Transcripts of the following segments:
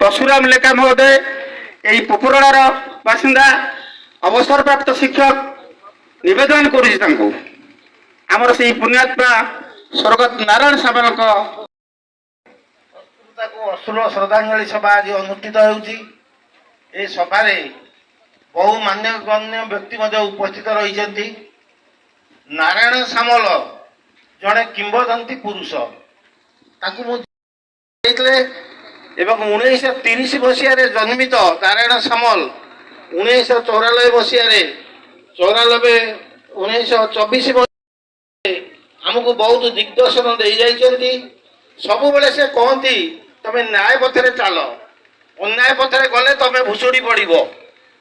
परशुराम लेखा महोदय यही पोपरार बासिंदा अवसरप्राप्त शिक्षक निवेदन करुँ आमर से पुण्यात्मा स्वर्गत नारायण सामल अश्रुल श्रद्धांजलि सभा आज अनुष्ठित हो सभार बहु मान्यगण्य व्यक्ति उपस्थित रही। नारायण सामल जड़े किंवदंती पुरुष ताकू 1930 मसीह जन्मित नारायण सामल 1994 मसीह 1924 आमको बहुत दिग्दर्शन दे जाइछन्ती। सबु बेले से कहती तमे न्याय पथरे चल अन्याय पथरे गले तमे भुसुड़ी पड़ो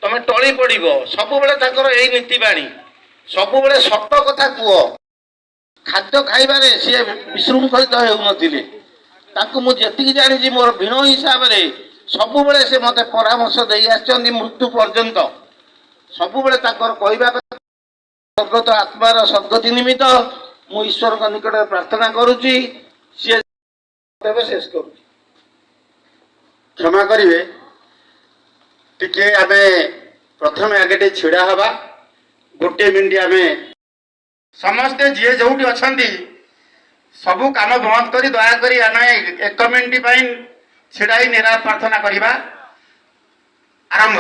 तमे टली पड़ो सबु बेले ताकर एही नीति बाणी सबु बेले सत कथा कुह खाद्य खाइबारे सी विशृंखलित होउनथिले ताकू मु जेतिकी जानी मोर भिण हिसाब से सबु बेले से मते परामर्श दे आछन्ती मृत्यु पर्यंत सबु बेले ताकर कहबा स्वर्गत आत्मार सद्गति निमित्त मु ईश्वर का निकट प्रार्थना करुची सी शेष कर क्षमा करेंगे टिके आमे प्रथम आगे छिड़ा हवा गोटे मिनिट आमे समस्ते जी जो अच्छा सबू काम बंद कर दयाकोरी आम 1 मिनिट छिड़ा निरा प्रार्थना करवा आरंभ।